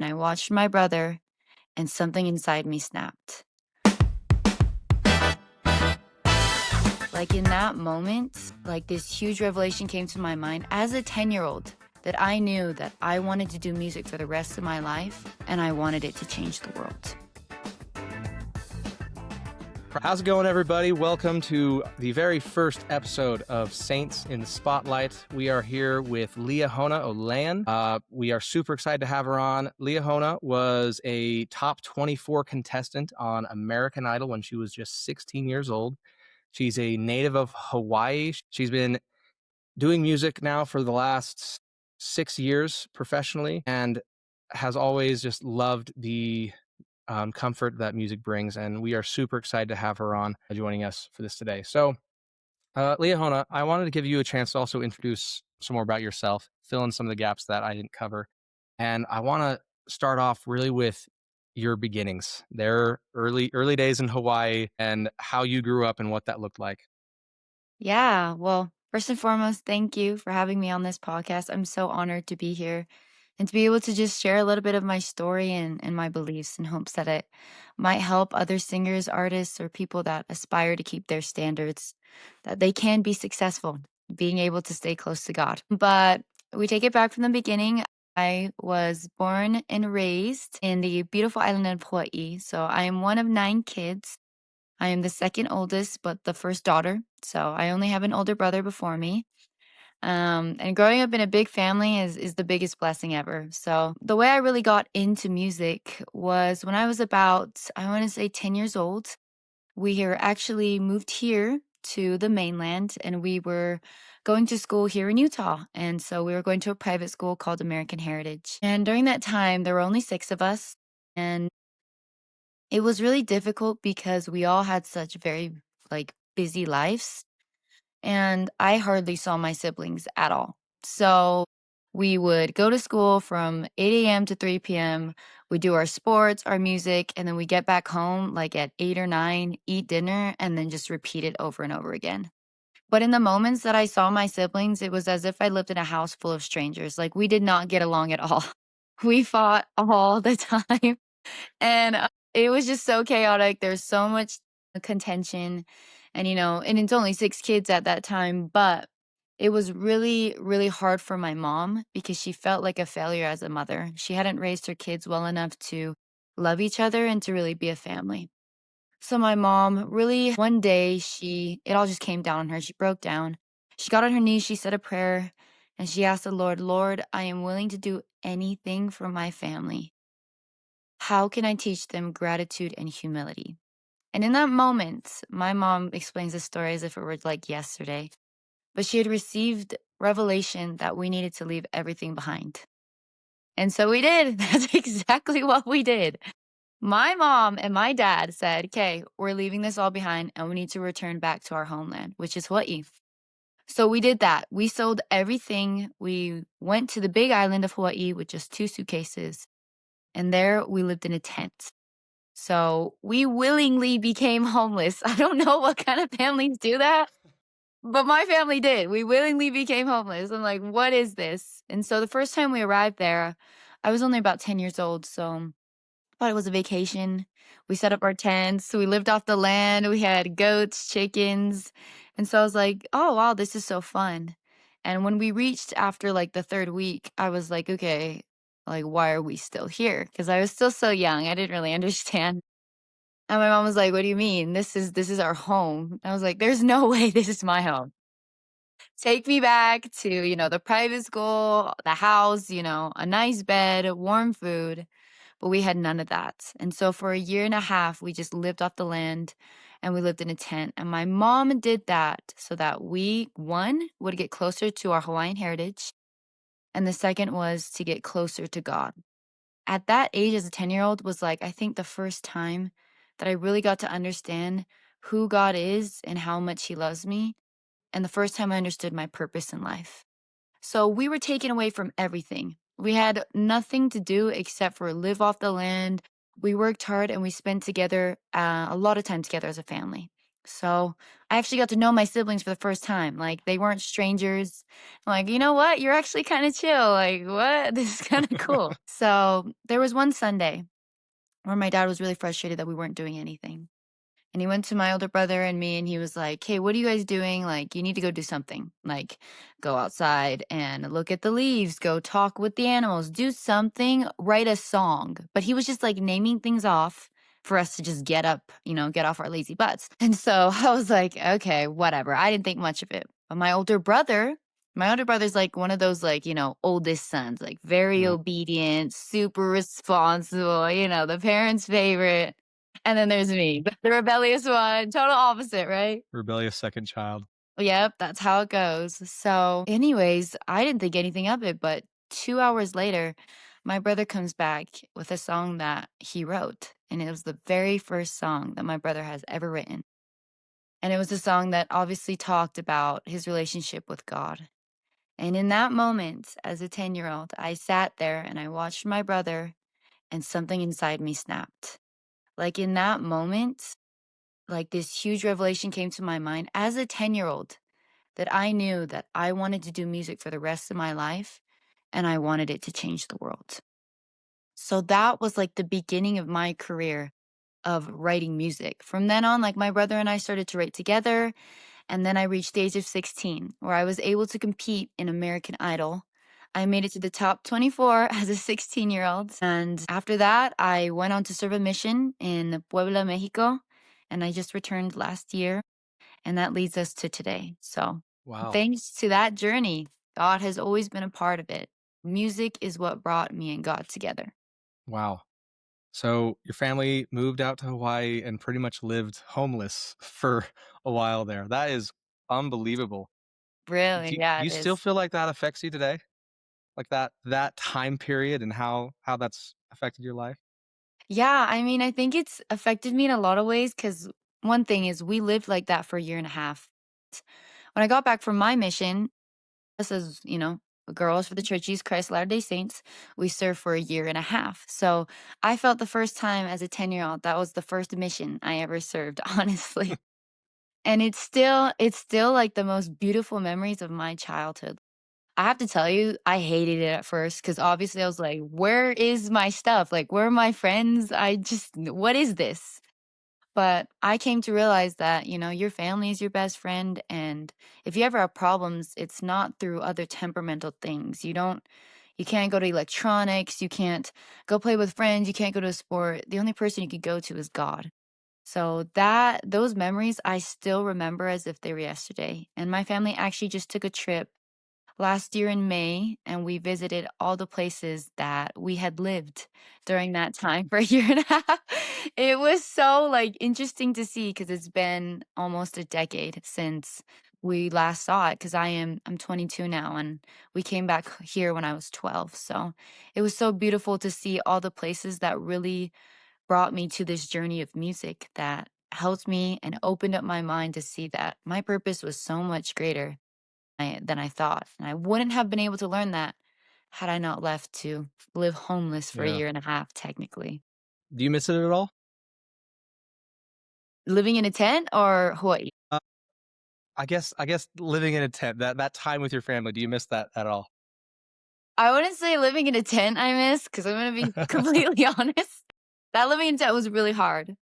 and I watched my brother, and something inside me snapped. Like in that moment, like this huge revelation came to my mind as a 10-year-old that I knew that I wanted to do music for the rest of my life and I wanted it to change the world. How's it going, everybody? Welcome to the very first episode of Saints in the Spotlight. We are here with Liahona Olayan. We are super excited to have her on. Liahona was a top 24 contestant on American Idol when she was just 16 years old. She's a native of Hawaii. She's been doing music now for the last 6 years professionally and has always just loved the comfort that music brings. And we are super excited to have her on joining us for this today. So, Liahona, I wanted to give you a chance to also introduce some more about yourself, fill in some of the gaps that I didn't cover. And I want to start off really with your beginnings, their early days in Hawaii and how you grew up and what that looked like. Yeah, well, first and foremost, thank you for having me on this podcast. I'm so honored to be here and to be able to just share a little bit of my story and my beliefs in hopes that it might help other singers, artists, or people that aspire to keep their standards, that they can be successful, being able to stay close to God. But we take it back from the beginning. I was born and raised in the beautiful island of Hawaii. So I am one of 9 kids. I am the second oldest, but the first daughter. So I only have an older brother before me. And growing up in a big family is the biggest blessing ever. So the way I really got into music was when I was about, I want to say 10 years old. We were actually moved here to the mainland and we were going to school here in Utah. And so we were going to a private school called American Heritage. And during that time, there were only 6 of us. And it was really difficult because we all had such very busy lives and I hardly saw my siblings at all. So we would go to school from 8 a.m. to 3 p.m. We do our sports, our music, and then we get back home like at 8 or 9, eat dinner, and then just repeat it over and over again. But in the moments that I saw my siblings, it was as if I lived in a house full of strangers. Like we did not get along at all. We fought all the time. And it was just so chaotic. There's so much contention. And, and it's only 6 kids at that time. But it was really, really hard for my mom because she felt like a failure as a mother. She hadn't raised her kids well enough to love each other and to really be a family. So my mom really, one day, it all just came down on her. She broke down. She got on her knees. She said a prayer and she asked the Lord, Lord, I am willing to do anything for my family. How can I teach them gratitude and humility? And in that moment, my mom explains the story as if it were like yesterday, but she had received revelation that we needed to leave everything behind. And so we did. That's exactly what we did. My mom and my dad said, okay, we're leaving this all behind and we need to return back to our homeland, which is Hawaii. So we did that. We sold everything. We went to the big island of Hawaii with just 2 suitcases. And there we lived in a tent. So we willingly became homeless. I don't know what kind of families do that, but my family did. We willingly became homeless. I'm like, what is this? And so the first time we arrived there, I was only about 10 years old. So I thought it was a vacation. We set up our tents. We lived off the land. We had goats, chickens. And so I was like, oh, wow, this is so fun. And when we reached after like the 3rd week, I was like, okay, like, why are we still here? Because I was still so young. I didn't really understand. And my mom was like, what do you mean? This is our home. I was like, there's no way this is my home. Take me back to, the private school, the house, a nice bed, warm food. But we had none of that. And so for a year and a half, we just lived off the land and we lived in a tent. And my mom did that so that we, one, would get closer to our Hawaiian heritage. And the second was to get closer to God. At that age, as a 10-year-old, was like, I think the first time that I really got to understand who God is and how much He loves me. And the first time I understood my purpose in life. So we were taken away from everything. We had nothing to do except for live off the land. We worked hard and we spent together a lot of time together as a family. So I actually got to know my siblings for the first time. Like they weren't strangers. I'm like, you know what? You're actually kind of chill. Like, what? This is kind of cool. So there was one Sunday where my dad was really frustrated that we weren't doing anything. And he went to my older brother and me and he was like, "Hey, what are you guys doing? Like, you need to go do something. Like, go outside and look at the leaves, go talk with the animals, do something, write a song." But he was just like naming things off for us to just get up, get off our lazy butts. And so I was like, okay, whatever. I didn't think much of it. But my older brother's like one of those like, oldest sons, like very Mm, obedient, super responsible, the parents' favorite. And then there's me, the rebellious one, total opposite, right? rebellious second child. Yep, that's how it goes. So, anyways, I didn't think anything of it, but 2 hours later, my brother comes back with a song that he wrote, and it was the very first song that my brother has ever written. And it was a song that obviously talked about his relationship with God. And in that moment, as a 10-year-old, I sat there and I watched my brother, and something inside me snapped. Like in that moment, like this huge revelation came to my mind as a 10-year-old that I knew that I wanted to do music for the rest of my life and I wanted it to change the world. So that was like the beginning of my career of writing music. From then on, like my brother and I started to write together. And then I reached the age of 16 where I was able to compete in American Idol. I made it to the top 24 as a 16-year-old. And after that, I went on to serve a mission in Puebla, Mexico. And I just returned last year. And that leads us to today. So, Wow. thanks to that journey, God has always been a part of it. Music is what brought me and God together. Wow. So your family moved out to Hawaii and pretty much lived homeless for a while there. That is unbelievable. Really? Do Yeah, you it still is. feel like that affects you today? Like that time period and how that's affected your life? Yeah, I mean, I think it's affected me in a lot of ways because one thing is we lived like that for a year and a half. When I got back from my mission, us as, girls for the Church of Jesus Christ of Latter-day Saints, we served for a year and a half. So I felt the first time as a 10-year-old, that was the first mission I ever served, honestly. And it's still like the most beautiful memories of my childhood. I have to tell you, I hated it at first because obviously I was like, where is my stuff? Like, where are my friends? What is this? But I came to realize that, your family is your best friend. And if you ever have problems, it's not through other temperamental things. You can't go to electronics. You can't go play with friends. You can't go to a sport. The only person you could go to is God. So those memories I still remember as if they were yesterday. And my family actually just took a trip last year in May, and we visited all the places that we had lived during that time for a year and a half. It was so like interesting to see because it's been almost a decade since we last saw it because I'm 22 now and we came back here when I was 12. So it was so beautiful to see all the places that really brought me to this journey of music that helped me and opened up my mind to see that my purpose was so much greater than I thought. And I wouldn't have been able to learn that had I not left to live homeless for a Yeah. year and a half, technically. Do you miss it at all? Living in a tent or Hawaii? Uh, I guess living in a tent, that time with your family, do you miss that at all? I wouldn't say living in a tent I miss because I'm going to be completely honest. That living in a tent was really hard.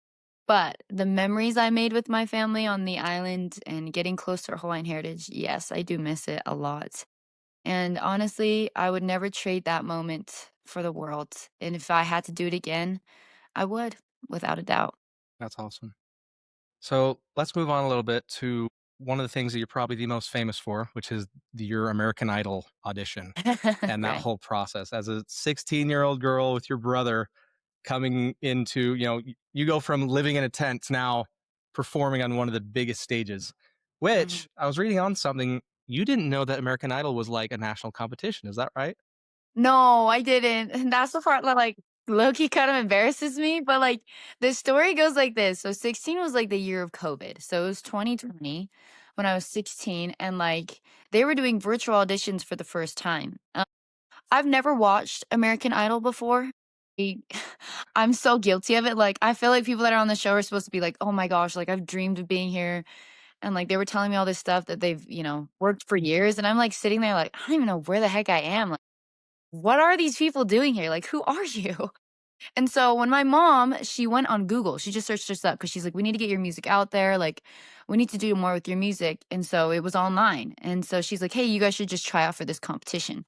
But the memories I made with my family on the island and getting close to our Hawaiian heritage, yes, I do miss it a lot. And honestly, I would never trade that moment for the world. And if I had to do it again, I would, without a doubt. That's awesome. So let's move on a little bit to one of the things that you're probably the most famous for, which is your American Idol audition and that Right. whole process. As a 16-year-old girl with your brother coming into, you go from living in a tent to now performing on one of the biggest stages, Mhm. which I was reading on something. You didn't know that American Idol was like a national competition. Is that right? No, I didn't. And that's the part that like low-key kind of embarrasses me. But like the story goes like this. So 16 was like the year of COVID. So it was 2020 when I was 16, and like they were doing virtual auditions for the first time. I've never watched American Idol before. I'm so guilty of it, like, I feel like people that are on the show are supposed to be like, "Oh my gosh, like, I've dreamed of being here," and, like, they were telling me all this stuff that they've, worked for years, and I'm, like, sitting there like, "I don't even know where the heck I am, like, what are these people doing here? Like, who are you?" And so when my mom, she went on Google, she just searched us up because she's like, "We need to get your music out there, like, we need to do more with your music," and so it was online, and so she's like, "Hey, you guys should just try out for this competition."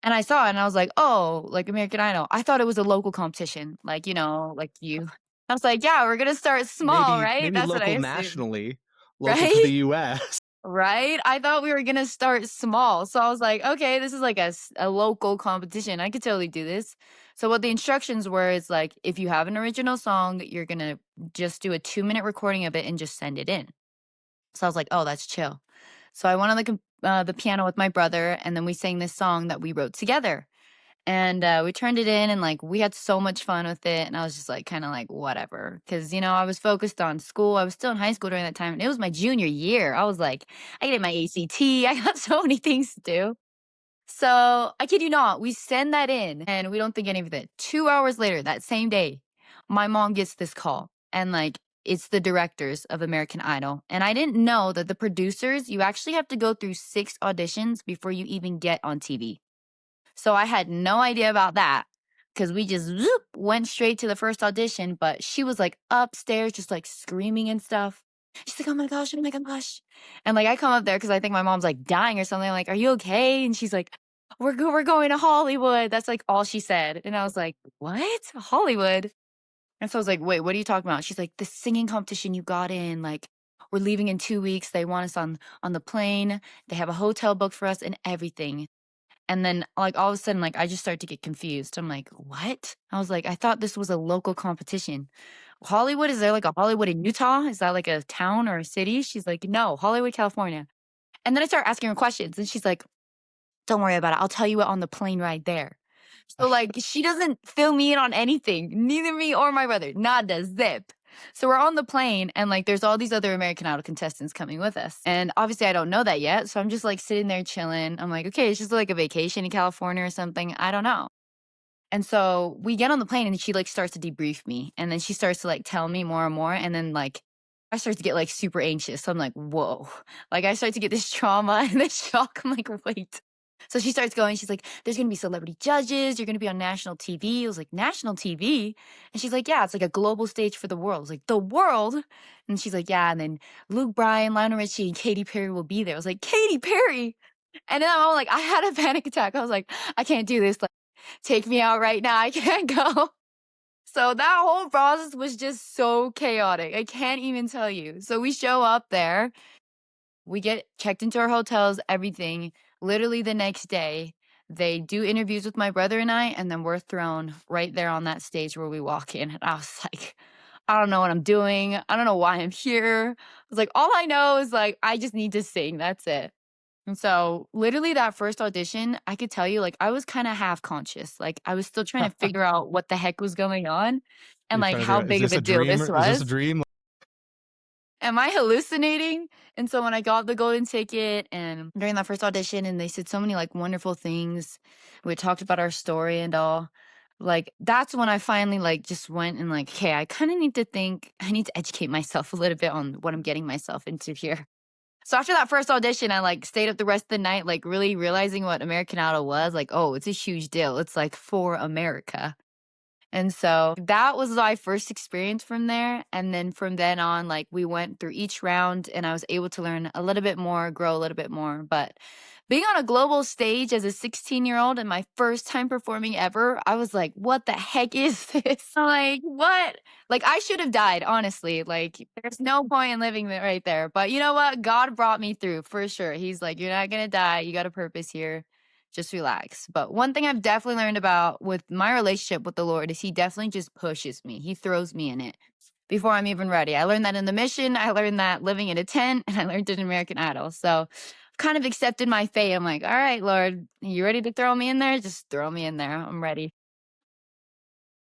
And I saw it and I was like, "Oh, like American Idol." I thought it was a local competition, like, like you. I was like, "Yeah, we're gonna start small, right?" Maybe That's what I local assumed, nationally, local to the right? US. Right? I thought we were gonna start small. So I was like, "Okay, this is like a local competition. I could totally do this." So what the instructions were is like, if you have an original song, you're gonna just do a 2-minute recording of it and just send it in. So I was like, "Oh, that's chill." So I went on the piano with my brother, and then we sang this song that we wrote together. And, we turned it in and, like, we had so much fun with it, and I was just, like, kinda like, "Whatever," because I was focused on school, I was still in high school during that time, and it was my junior year, I was like, "I get my ACT, I got so many things to do." So, I kid you not, we send that in, and we don't think any of it. 2 hours later, that same day, my mom gets this call, and, like, it's the directors of American Idol, and I didn't know that the producers, you actually have to go through 6 auditions before you even get on TV. So I had no idea about that because we just zoop, went straight to the first audition. But she was like upstairs, just like screaming and stuff. She's like, "Oh my gosh, oh my gosh." And like I come up there because I think my mom's like dying or something. I'm like, "Are you okay?" And she's like, we're going to Hollywood." That's like all she said. And I was like, "What? Hollywood?" And so I was like, "Wait, what are you talking about?" She's like, "The singing competition you got in, like, we're leaving in 2 weeks. They want us on the plane. They have a hotel booked for us and everything." And then, like, all of a sudden, like, I just started to get confused. I'm like, "What?" I was like, "I thought this was a local competition." "Hollywood? Is there, like, a Hollywood in Utah? Is that, like, a town or a city?" She's like, "No, Hollywood, California." And then I start asking her questions, and she's like, "Don't worry about it. I'll tell you it on the plane ride there." So, like, she doesn't fill me in on anything, neither me or my brother, nada, zip. So we're on the plane, and, like, there's all these other American Idol contestants coming with us, and obviously I don't know that yet, so I'm just, like, sitting there chilling. I'm like, "Okay, it's just, like, a vacation in California or something, I don't know." And so we get on the plane, and she, like, starts to debrief me, and then she starts to, like, tell me more and more, and then, like, I start to get, like, super anxious. So I'm like, "Whoa." Like, I start to get this trauma and this shock. I'm like, "Wait." So she starts going, she's like, "There's gonna be celebrity judges, you're gonna be on national TV." I was like, "National TV?" And she's like, "Yeah, it's like a global stage for the world." I was like, "The world?" And she's like, "Yeah, and then Luke Bryan, Lionel Richie, and Katy Perry will be there." I was like, "Katy Perry?" And then I'm like, I had a panic attack. I was like, "I can't do this. Like, take me out right now. I can't go." So that whole process was just so chaotic. I can't even tell you. So we show up there, we get checked into our hotels, everything. Literally the next day, they do interviews with my brother and I, and then we're thrown right there on that stage where we walk in. And I was like, "I don't know what I'm doing. I don't know why I'm here." I was like, "All I know is like, I just need to sing. That's it." And so, literally, that first audition, I could tell you, like, I was kinda half conscious, like, I was still trying to figure out what the heck was going on and, You're like, trying to figure how out, is big of this a a deal dream? this Or is this a was. dream? Am I hallucinating? And so when I got the golden ticket and during that first audition and they said so many, like, wonderful things, we talked about our story and all, like, that's when I finally, like, just went and, like, "Okay, I kinda need to think I need to educate myself a little bit on what I'm getting myself into here." So after that first audition, I, like, stayed up the rest of the night, like, really realizing what American Idol was, like, "Oh, it's a huge deal. It's, like, for America." And so that was my first experience from there, and then from then on, like, we went through each round, and I was able to learn a little bit more, grow a little bit more, but being on a global stage as a 16-year-old and my first time performing ever, I was like, "What the heck is this?" I'm like, "What?" Like, I should have died, honestly, like, there's no point in living there right there, but you know what? God brought me through for sure. He's like, "You're not gonna die, you got a purpose here. Just relax." But one thing I've definitely learned about with my relationship with the Lord is he definitely just pushes me. He throws me in it before I'm even ready. I learned that in the mission, I learned that living in a tent, and I learned it in American Idol. So I've kind of accepted my fate. I'm like, "All right, Lord, you ready to throw me in there? Just throw me in there. I'm ready."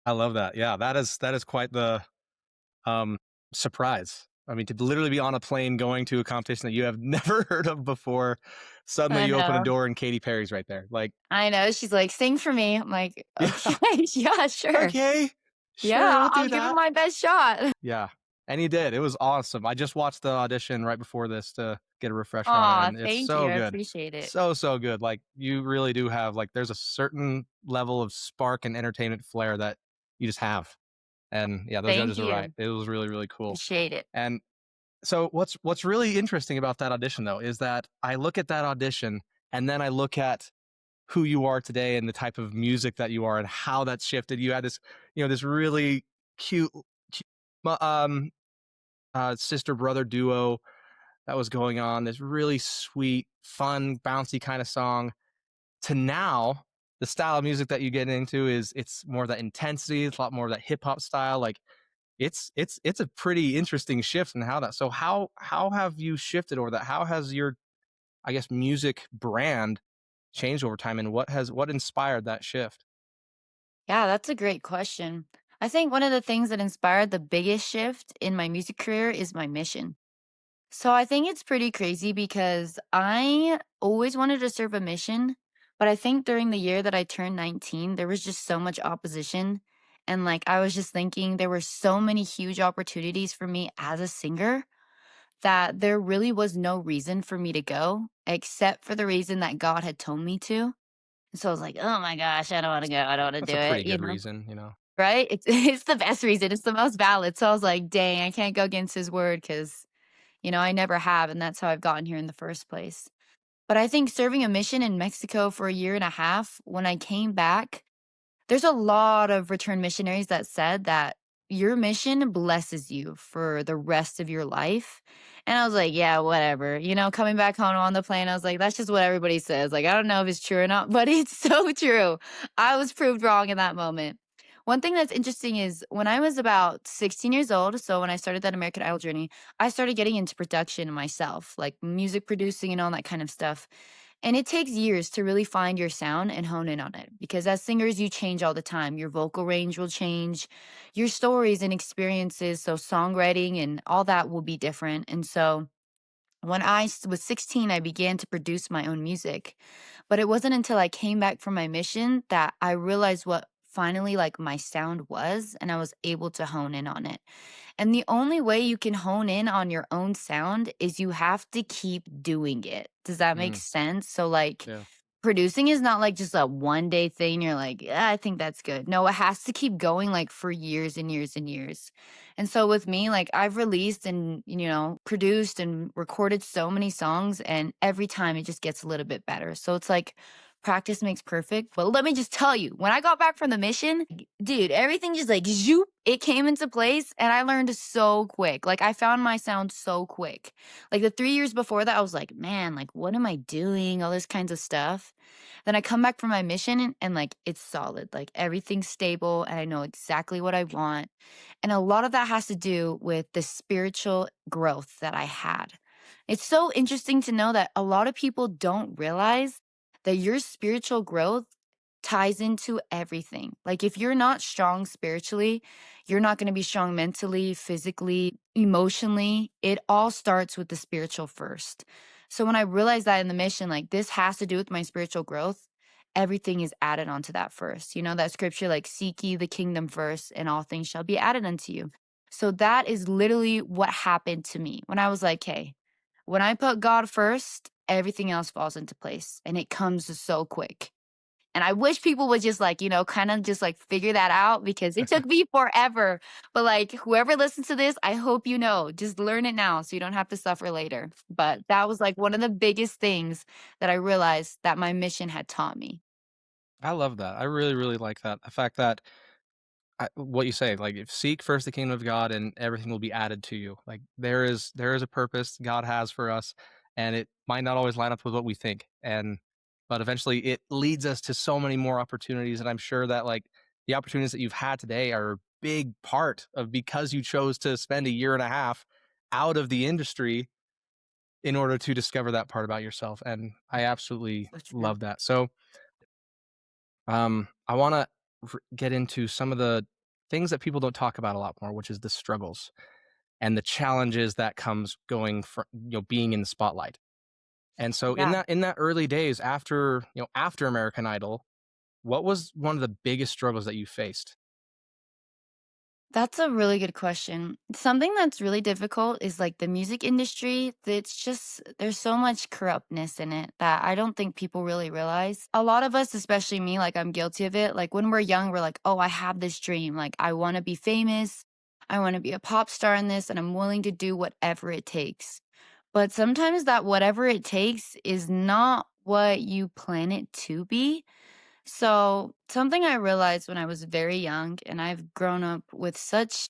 I love that. Yeah, that is quite the, um, surprise. I mean, to literally be on a plane going to a competition that you have never heard of before, suddenly I you open a know. door and Katy Perry's right there. Like, I know. She's like, "Sing for me." I'm like, yeah, "Okay, yeah, sure. okay, Yeah, sure, I'll I'll do give it that. my best shot." Yeah, and he did. It was awesome. I just watched the audition right before this to get a refresher on it, Aw, and it's thank you. so I good. appreciate it. So good. Like, you really do have, like, there's a certain level of spark and entertainment flair that you just have. And yeah, those Thank judges are right. you. It was really, really cool. Appreciate it. And so what's really interesting about that audition though is that I look at that audition and then I look at who you are today and the type of music that you are and how that's shifted. You had this, this really cute, um, sister brother duo that was going on. This really sweet, fun, bouncy kind of song. To now, the style of music that you get into is it's more of that intensity. It's a lot more of that hip hop style. Like it's a pretty interesting shift in how that. So how have you shifted over that? How has your, I guess, music brand changed over time, and what inspired that shift? Yeah, that's a great question. I think one of the things that inspired the biggest shift in my music career is my mission. So I think it's pretty crazy because I always wanted to serve a mission, but I think during the year that I turned 19, there was just so much opposition. And like I was just thinking there were so many huge opportunities for me as a singer that there really was no reason for me to go except for the reason that God had told me to. And so I was like, "Oh my gosh, I don't want to go. I don't want to That's do a it," pretty good reason, right? It's it's the best reason. It's the most valid. So I was like, "Dang, I can't go against his word because I never have, and that's how I've gotten here in the first place." But I think serving a mission in Mexico for a year and a half, when I came back, there's a lot of return missionaries that said that your mission blesses you for the rest of your life. And I was like, yeah, whatever. Coming back home on the plane, I was like, that's just what everybody says. Like, I don't know if it's true or not, but it's so true. I was proved wrong in that moment. One thing that's interesting is when I was about 16 years old, so when I started that American Idol journey, I started getting into production myself, like music producing and all that kind of stuff. And it takes years to really find your sound and hone in on it because as singers, you change all the time. Your vocal range will change, your stories and experiences. So, songwriting and all that will be different. And so, when was 16, I began to produce my own music. But it wasn't until I came back from my mission that I realized what finally like my sound was and I was able to hone in on it. And the only way you can hone in on your own sound is you have to keep doing it. Does that make Mm, sense? So, like, yeah. producing is not like just a one day thing. You're like, yeah, I think that's good. No, it has to keep going like for years and years and years. And so, with me, like, I've released and, produced and recorded so many songs, and every time it just gets a little bit better. So, it's like, practice makes perfect. But let me just tell you, when I got back from the mission, dude, everything just like zoop, it came into place and I learned so quick. Like I found my sound so quick. Like the 3 years before that, I was like, man, like what am I doing? All this kinds of stuff. Then I come back from my mission and like it's solid. Like everything's stable and I know exactly what I want. And a lot of that has to do with the spiritual growth that I had. It's so interesting to know that a lot of people don't realize that your spiritual growth ties into everything. Like if you're not strong spiritually, you're not going to be strong mentally, physically, emotionally. It all starts with the spiritual first. So when I realized that in the mission, like this has to do with my spiritual growth, everything is added onto that first. You know, that scripture, like, seek ye the kingdom first, and all things shall be added unto you. So that is literally what happened to me when I was like, hey, when I put God first, everything else falls into place and it comes so quick. And I wish people would just like, kind of just like figure that out because it took me forever. But like whoever listens to this, I hope just learn it now so you don't have to suffer later. But that was like one of the biggest things that I realized that my mission had taught me. I love that. I really, really like that. The fact that what you say, like, if seek first the kingdom of God and everything will be added to you. Like there is a purpose God has for us, and it might not always line up with what we think. But eventually it leads us to so many more opportunities. And I'm sure that like the opportunities that you've had today are a big part of because you chose to spend a year and a half out of the industry in order to discover that part about yourself. And I absolutely So true. love that. So I want to get into some of the things that people don't talk about a lot more, which is the struggles. and the challenges that comes going for being in the spotlight. And so Yeah. in that early days after, after American Idol, what was one of the biggest struggles that you faced? That's a really good question. Something that's really difficult is like the music industry. It's just, there's so much corruptness in it that I don't think people really realize. A lot of us, especially me, like I'm guilty of it. Like when we're young, we're like, oh, I have this dream. Like I want to be famous. I want to be a pop star in this, and I'm willing to do whatever it takes. But sometimes that whatever it takes is not what you plan it to be. So, something I realized when I was very young, and I've grown up with such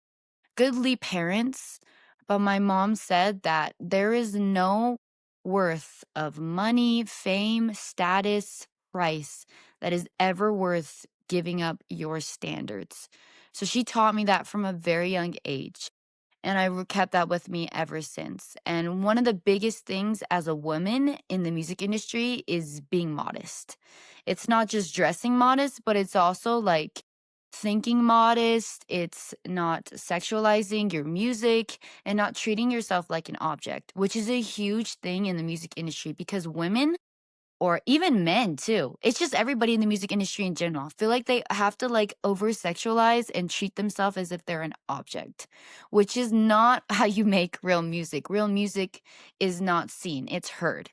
goodly parents, but my mom said that there is no worth of money, fame, status, price that is ever worth giving up your standards. So, she taught me that from a very young age. And kept that with me ever since. And one of the biggest things as a woman in the music industry is being modest. It's not just dressing modest, but it's also like thinking modest. It's not sexualizing your music and not treating yourself like an object, which is a huge thing in the music industry because women or even men too. It's just everybody in the music industry in general. Feel like they have to like over sexualize and treat themselves as if they're an object, which is not how you make real music. Real music is not seen, it's heard.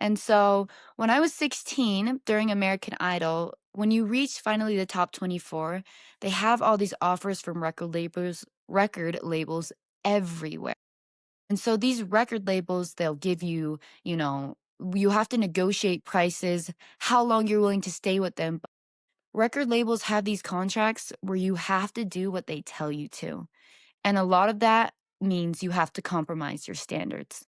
And so when I was 16 during American Idol, when you reach finally the top 24, they have all these offers from record labels everywhere. And so these record labels, they'll give you, you have to negotiate prices, how long you're willing to stay with them. Record labels have these contracts where you have to do what they tell you to. And a lot of that means you have to compromise your standards.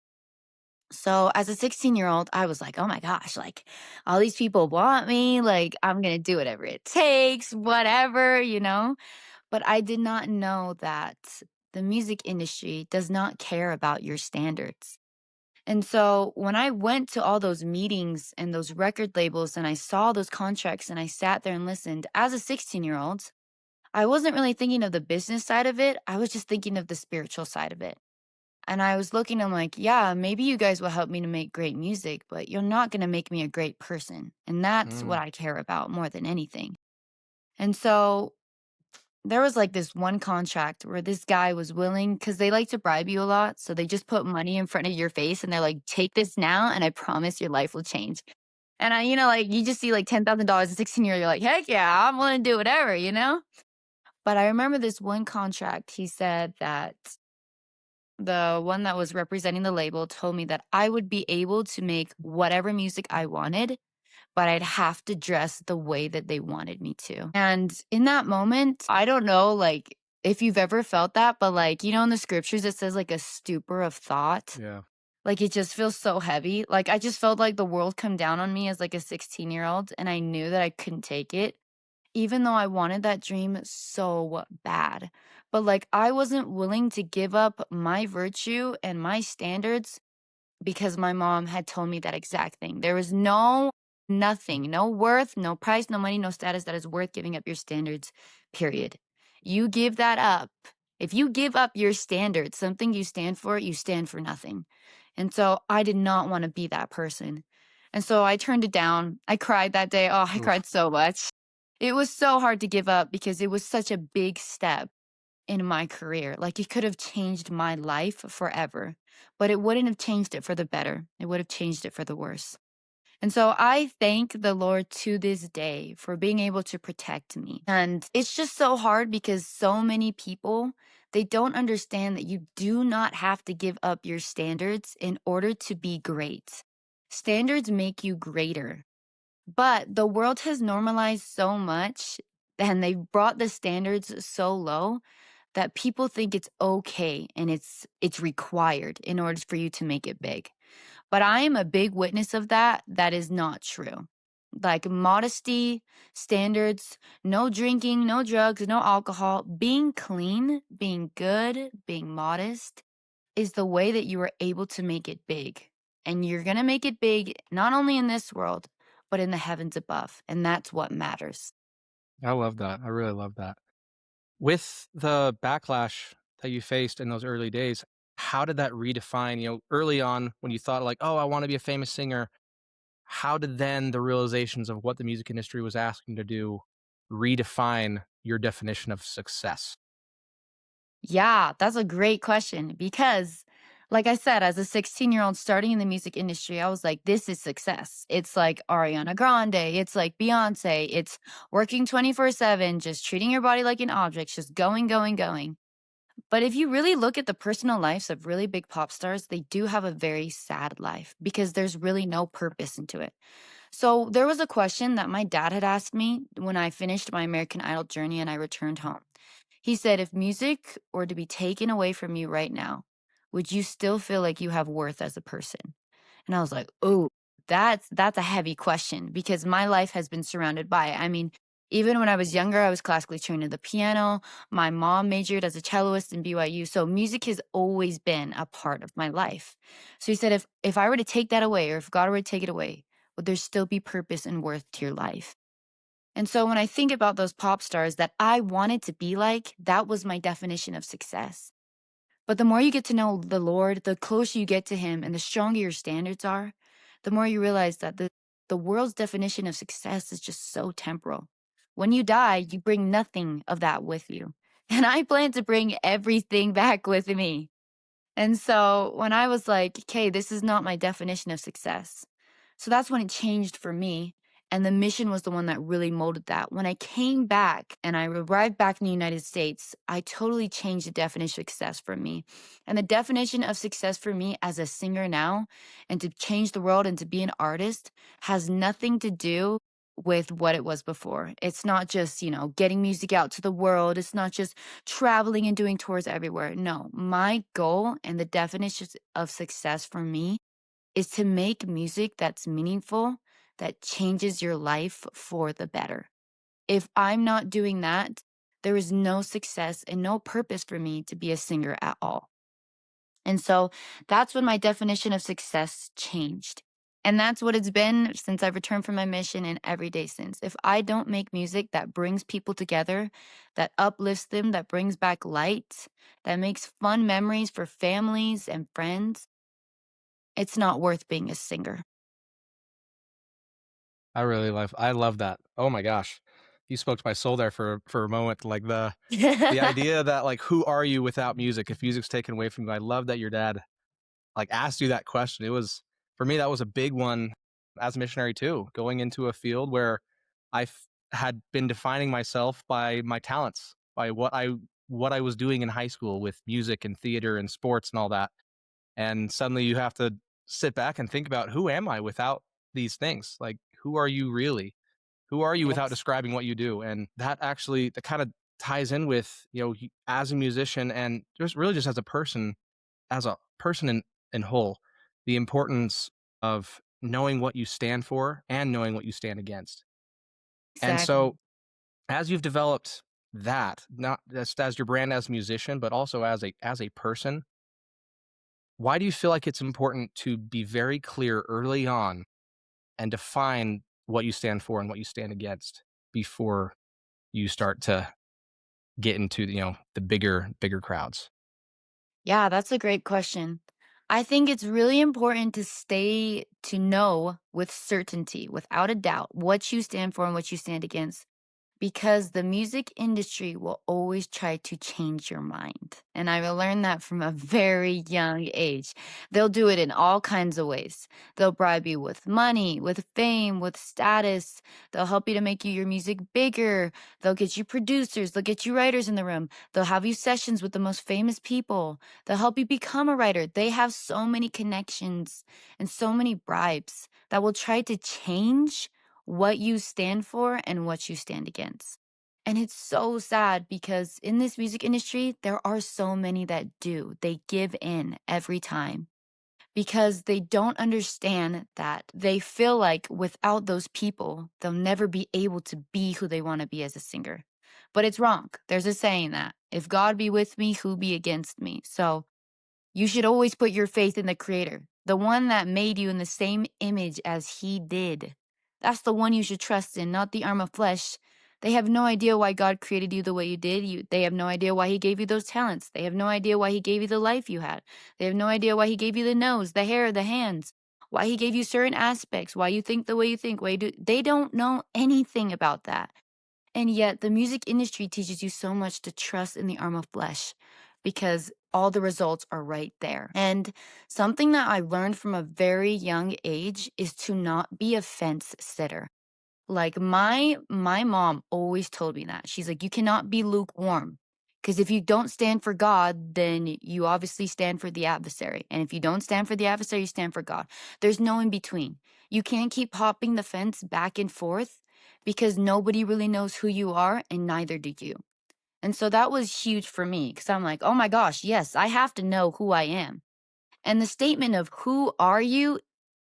So as a 16-year-old, I was like, oh my gosh, like all these people want me, like I'm going to do whatever it takes, whatever. But I did not know that the music industry does not care about your standards. And so when I went to all those meetings and those record labels and I saw those contracts and I sat there and listened as a 16-year-old, I wasn't really thinking of the business side of it. I was just thinking of the spiritual side of it. And I was looking, I'm like, yeah, maybe you guys will help me to make great music, but you're not going to make me a great person. And that's what Mm, I care about more than anything. And so there was like this one contract where this guy was willing, because they like to bribe you a lot. So they just put money in front of your face and they're like, take this now, and I promise your life will change. And like you just see like $10,000 at 16 years, you're like, heck yeah, I'm willing to do whatever. But I remember this one contract, he said that the one that was representing the label told me that I would be able to make whatever music I wanted, but I'd have to dress the way that they wanted me to. And in that moment, I don't know, like, if you've ever felt that, but like, in the scriptures, it says like a stupor of thought. yeah. Like, it just feels so heavy. Like, I just felt like the world come down on me as like a 16-year-old, and I knew that I couldn't take it, even though I wanted that dream so bad. But like, I wasn't willing to give up my virtue and my standards because my mom had told me that exact thing. There was nothing, no worth, no price, no money, no status that is worth giving up your standards, period. You give that up. If you give up your standards, something you stand for nothing. And so I did not want to be that person. And so I turned it down. I cried that day. Oh, I Oof. cried so much. It was so hard to give up because it was such a big step in my career. Like it could have changed my life forever, but it wouldn't have changed it for the better. It would have changed it for the worse. And so I thank the Lord to this day for being able to protect me. And it's just so hard because so many people, they don't understand that you do not have to give up your standards in order to be great. Standards make you greater. But the world has normalized so much and they've brought the standards so low that people think it's okay and it's required in order for you to make it big. But I am a big witness of that is not true. Like modesty, standards, no drinking, no drugs, no alcohol, being clean, being good, being modest is the way that you are able to make it big. And you're going to make it big not only in this world, but in the heavens above. And that's what matters. I love that. I really love that. With the backlash that you faced in those early days, how did that redefine, early on when you thought like, "Oh, I wanna be a famous singer," how did then the realizations of what the music industry was asking to do redefine your definition of success? Yeah, that's a great question because, like I said, as a 16-year-old starting in the music industry, I was like, this is success. It's like Ariana Grande, it's like Beyonce, it's working 24/7, just treating your body like an object, just going, going, going. But if you really look at the personal lives of really big pop stars, they do have a very sad life because there's really no purpose into it. So there was a question that my dad had asked me when I finished my American Idol journey and I returned home. He said, if music were to be taken away from you right now, would you still feel like you have worth as a person? And I was like, "Oh, that's a heavy question because my life has been surrounded by it." I mean, even when I was younger, I was classically trained in the piano. My mom majored as a celloist in BYU, so music has always been a part of my life. So he said, if I were to take that away, or if God were to take it away, would there still be purpose and worth to your life? And so when I think about those pop stars that I wanted to be like, that was my definition of success. But the more you get to know the Lord, the closer you get to Him, and the stronger your standards are, the more you realize that the world's definition of success is just so temporal. When you die, you bring nothing of that with you. And I plan to bring everything back with me. And so when I was like, okay, this is not my definition of success. So that's when it changed for me. And the mission was the one that really molded that. When I came back and I arrived back in the United States, I totally changed the definition of success for me. And the definition of success for me as a singer now and to change the world and to be an artist has nothing to do with what it was before. It's not just, getting music out to the world. It's not just traveling and doing tours everywhere. No, my goal and the definition of success for me is to make music that's meaningful, that changes your life for the better. If I'm not doing that, there is no success and no purpose for me to be a singer at all. And so that's when my definition of success changed. And that's what it's been since I've returned from my mission and every day since. If I don't make music that brings people together, that uplifts them, that brings back light, that makes fun memories for families and friends, it's not worth being a singer. I love that. Oh my gosh. You spoke to my soul there for a moment. Like the idea that like who are you without music if music's taken away from you. I love that your dad like asked you that question. It was for me that was a big one as a missionary too, going into a field where had been defining myself by my talents, by what I was doing in high school with music and theater and sports and all that. And suddenly you have to sit back and think about who am I without these things? Like who are you really? Who are you without Yes, describing what you do? And that kind of ties in with, as a musician and just really just as a person in whole, the importance of knowing what you stand for and knowing what you stand against. And so exactly. as you've developed that, not just as your brand as a musician, but also as a person, why do you feel like it's important to be very clear early on and define what you stand for and what you stand against before you start to get into, the bigger crowds? Yeah, that's a great question. I think it's really important to know with certainty, without a doubt, what you stand for and what you stand against. Because the music industry will always try to change your mind. And I learned that from a very young age. They'll do it in all kinds of ways. They'll bribe you with money, with fame, with status. They'll help you to make your music bigger. They'll get you producers. They'll get you writers in the room. They'll have you sessions with the most famous people. They'll help you become a writer. They have so many connections and so many bribes that will try to change what you stand for and what you stand against. And it's so sad because in this music industry, there are so many that do. They give in every time because they don't understand that they feel like without those people, they'll never be able to be who they want to be as a singer. But it's wrong. There's a saying that if God be with me, who be against me? So you should always put your faith in the creator, the one that made you in the same image as he did. That's the one you should trust in, not the arm of flesh They have no idea why God created you the way you did. They have no idea why he gave you those talents. They have no idea why he gave you the life you had. They have no idea why he gave you the nose, the hair, the hands, why he gave you certain aspects, why you think the way you think, why you do. They don't know anything about that. And yet, the music industry teaches you so much to trust in the arm of flesh because all the results are right there. And something that I learned from a very young age is to not be a fence sitter. Like my mom always told me that. She's like, you cannot be lukewarm. Because if you don't stand for God, then you obviously stand for the adversary. And if you don't stand for the adversary, you stand for God. There's no in between. You can't keep hopping the fence back and forth because nobody really knows who you are, and neither do you. And so that was huge for me because I'm like, oh my gosh, yes, I have to know who I am. And the statement of who are you,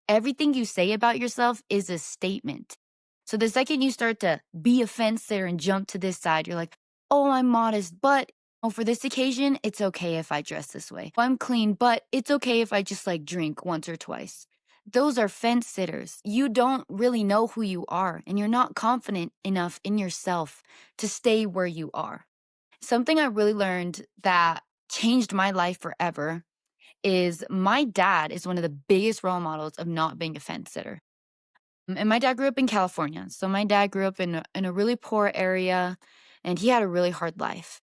everything you say about yourself is a statement. So the second you start to be a fencer and jump to this side, you're like, oh, I'm modest, but oh, for this occasion, it's okay if I dress this way. I'm clean, but it's okay if I just like drink once or twice. Those are fence sitters. You don't really know who you are, and you're not confident enough in yourself to stay where you are. Something I really learned that changed my life forever is my dad is one of the biggest role models of not being a fence sitter. And my dad grew up in California. So my dad grew up in a really poor area and he had a really hard life.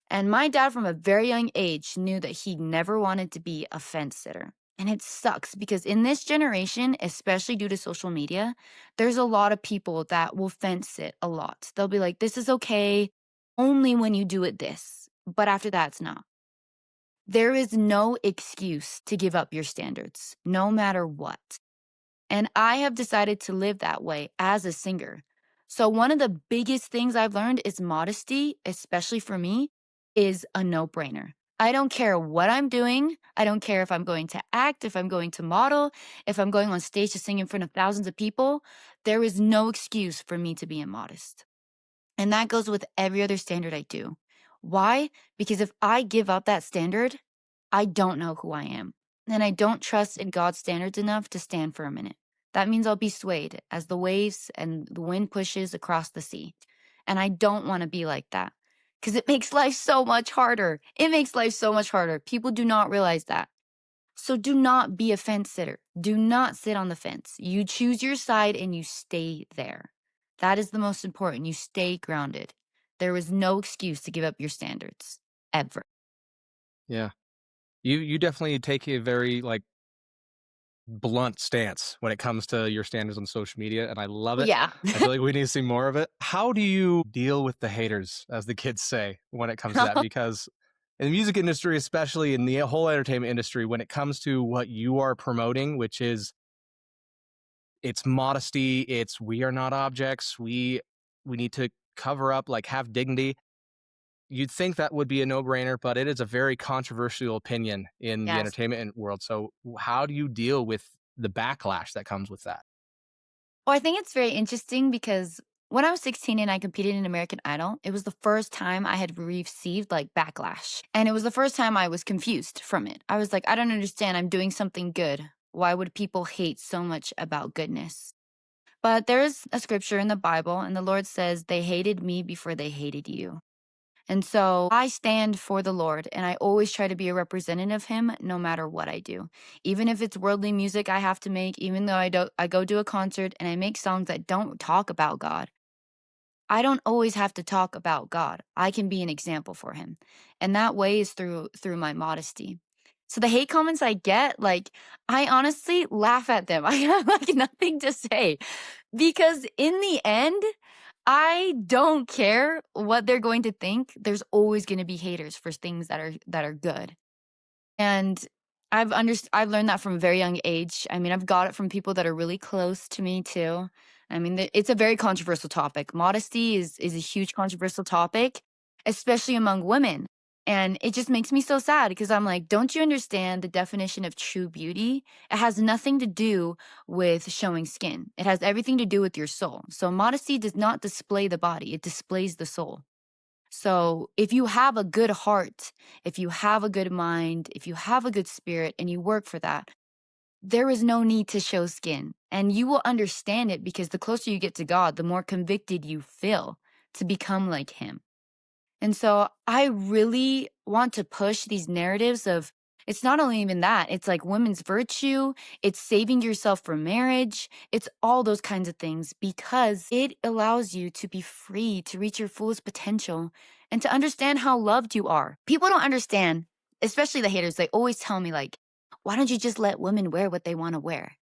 And my dad from a very young age knew that he never wanted to be a fence sitter. And it sucks because in this generation, especially due to social media, there's a lot of people that will fence sit a lot. They'll be like, this is okay only when you do it this. But after that, it's not. There is no excuse to give up your standards, no matter what. And I have decided to live that way as a singer. So, one of the biggest things I've learned is modesty, especially for me, is a no brainer. I don't care what I'm doing. I don't care if I'm going to act, if I'm going to model, if I'm going on stage to sing in front of thousands of people. There is no excuse for me to be immodest. And that goes with every other standard I do. Why? Because if I give up that standard, I don't know who I am. And I don't trust in God's standards enough to stand for a minute. That means I'll be swayed as the waves and the wind pushes across the sea. And I don't want to be like that because it makes life so much harder. It makes life so much harder. People do not realize that. So do not be a fence sitter. Do not sit on the fence. You choose your side and you stay there. That is the most important. You stay grounded. There is no excuse to give up your standards ever. Yeah. You definitely take a very like blunt stance when it comes to your standards on social media, and I love it. Yeah. I feel like we need to see more of it. How do you deal with the haters, as the kids say, when it comes to that? Because in the music industry, especially in the whole entertainment industry, when it comes to what you are promoting, which is it's modesty, it's we are not objects, we need to cover up, like have dignity. You'd think that would be a no-brainer, but it is a very controversial opinion in the Yes. entertainment world. So how do you deal with the backlash that comes with that? Well, I think it's very interesting because when I was 16 and I competed in American Idol, it was the first time I had received like backlash. And it was the first time I was confused from it. I was like, I don't understand. I'm doing something good. Why would people hate so much about goodness? But there is a scripture in the Bible, and the Lord says, they hated me before they hated you. And so I stand for the Lord and I always try to be a representative of him no matter what I do. Even if it's worldly music I have to make, even though I go do a concert and I make songs that don't talk about God. I don't always have to talk about God. I can be an example for him. And that way is through my modesty. So the hate comments I get, like I honestly laugh at them. I have like nothing to say because in the end I don't care what they're going to think. There's always going to be haters for things that are good. And I've learned that from a very young age. I mean, I've got it from people that are really close to me too. I mean, it's a very controversial topic. Modesty is a huge controversial topic, especially among women. And it just makes me so sad because I'm like, don't you understand the definition of true beauty? It has nothing to do with showing skin. It has everything to do with your soul. So modesty does not display the body, it displays the soul. So if you have a good heart, if you have a good mind, if you have a good spirit and you work for that, there is no need to show skin. And you will understand it because the closer you get to God, the more convicted you feel to become like him. And so I really want to push these narratives of it's not only even that, it's like women's virtue, it's saving yourself for marriage, it's all those kinds of things because it allows you to be free to reach your fullest potential and to understand how loved you are. People don't understand, especially the haters, they always tell me like, why don't you just let women wear what they want to wear?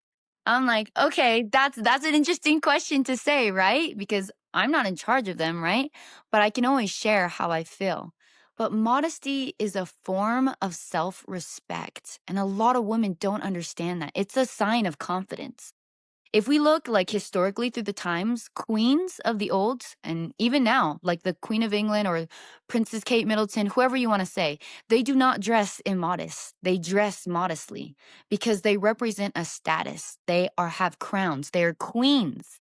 I'm like, okay, that's an interesting question to say, right? Because I'm not in charge of them, right? But I can always share how I feel. But modesty is a form of self-respect, and a lot of women don't understand that. It's a sign of confidence. If we look like historically through the times, queens of the old, and even now, like the Queen of England or Princess Kate Middleton, whoever you want to say, they do not dress immodest. They dress modestly because they represent a status. They are have crowns. They are queens.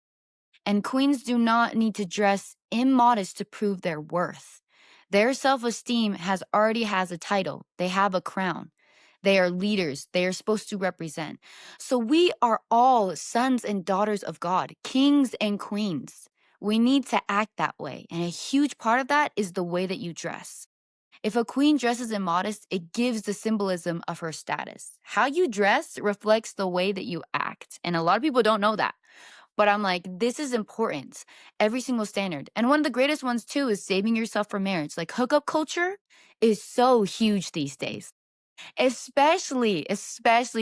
And queens do not need to dress immodest to prove their worth. Their self-esteem has a title. They have a crown. They are leaders. They are supposed to represent. So we are all sons and daughters of God, kings and queens. We need to act that way. And a huge part of that is the way that you dress. If a queen dresses immodest, it gives the symbolism of her status. How you dress reflects the way that you act. And a lot of people don't know that. But I'm like, this is important. Every single standard. And one of the greatest ones too is saving yourself for marriage. Like hookup culture is so huge these days. Especially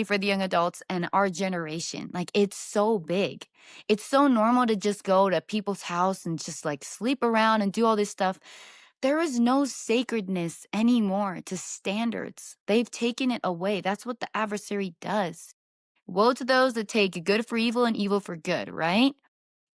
for the young adults and our generation. Like it's so big. It's so normal to just go to people's house and just like sleep around and do all this stuff. There is no sacredness anymore to standards. They've taken it away. That's what the adversary does. Woe to those that take good for evil and evil for good, right?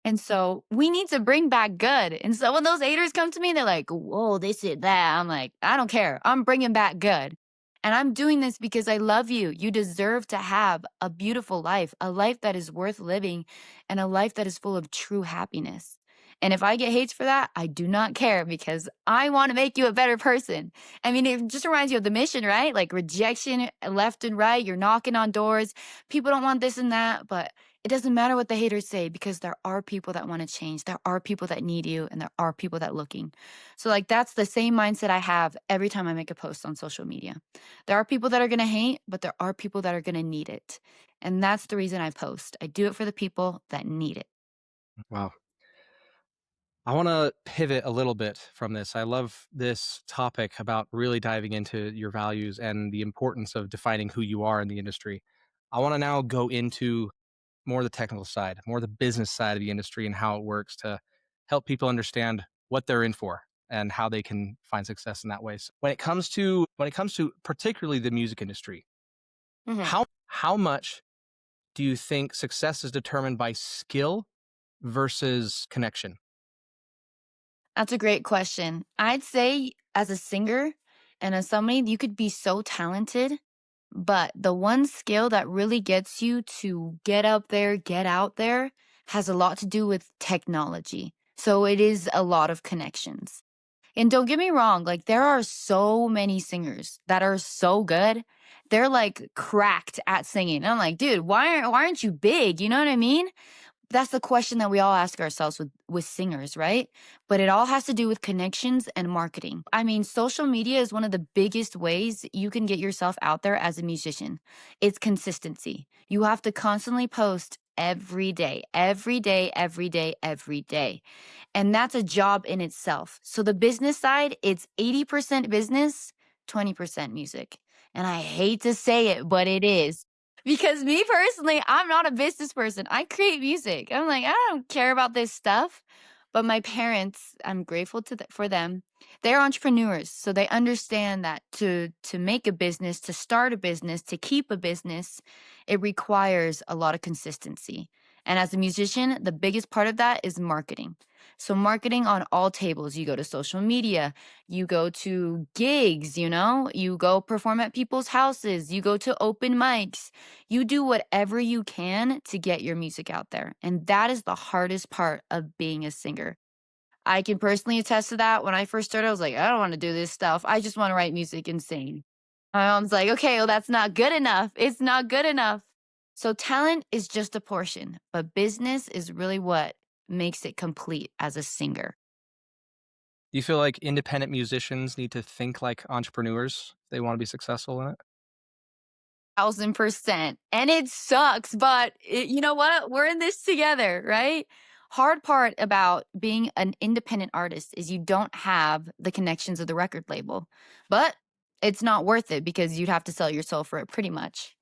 And so we need to bring back good. And so when those haters come to me, they're like, whoa, this is that. I'm like, I don't care. I'm bringing back good. And I'm doing this because I love you. You deserve to have a beautiful life, a life that is worth living, and a life that is full of true happiness. And if I get hates for that, I do not care because I want to make you a better person. I mean, it just reminds you of the mission, right? Like rejection left and right. You're knocking on doors. People don't want this and that, but it doesn't matter what the haters say because there are people that want to change. There are people that need you and there are people that looking. So like that's the same mindset I have every time I make a post on social media. There are people that are going to hate, but there are people that are going to need it. And that's the reason I post. I do it for the people that need it. Wow. I want to pivot a little bit from this. I love this topic about really diving into your values and the importance of defining who you are in the industry. I want to now go into more the technical side, more the business side of the industry and how it works to help people understand what they're in for and how they can find success in that way. So when it comes to particularly the music industry, Mhm. how much do you think success is determined by skill versus connection? That's a great question. I'd say as a singer and as somebody, you could be so talented, but the one skill that really gets you to get up there, get out there, has a lot to do with technology. So it is a lot of connections. And don't get me wrong, like there are so many singers that are so good. They're like cracked at singing. And I'm like, dude, why aren't you big? You know what I mean? That's the question that we all ask ourselves with singers, right? But it all has to do with connections and marketing. I mean, social media is one of the biggest ways you can get yourself out there as a musician. It's consistency. You have to constantly post every day, every day, every day, every day. And that's a job in itself. So the business side, it's 80% business, 20% music. And I hate to say it, but it is. Because me personally, I'm not a business person. I create music. I'm like, I don't care about this stuff. But my parents, I'm grateful for them. They're entrepreneurs, so they understand that to make a business, to start a business, to keep a business, it requires a lot of consistency. And as a musician, the biggest part of that is marketing. So marketing on all tables. You go to social media, you go to gigs, you go perform at people's houses, you go to open mics, you do whatever you can to get your music out there. And that is the hardest part of being a singer. I can personally attest to that. When I first started, I was like, I don't want to do this stuff. I just want to write music and sing. My mom's like, okay, well, that's not good enough. It's not good enough. So talent is just a portion, but business is really what makes it complete as a singer. Do you feel like independent musicians need to think like entrepreneurs if they want to be successful in it? 1,000%. And it sucks, but you know what? We're in this together, right? Hard part about being an independent artist is you don't have the connections of the record label, but it's not worth it because you'd have to sell your soul for it pretty much.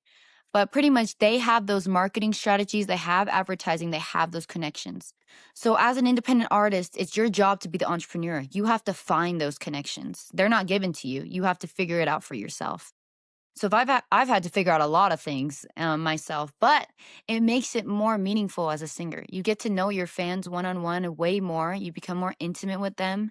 But pretty much they have those marketing strategies, they have advertising, they have those connections. So as an independent artist, it's your job to be the entrepreneur. You have to find those connections. They're not given to you. You have to figure it out for yourself. So if I've had to figure out a lot of things myself, but it makes it more meaningful as a singer. You get to know your fans one on one way more. You become more intimate with them,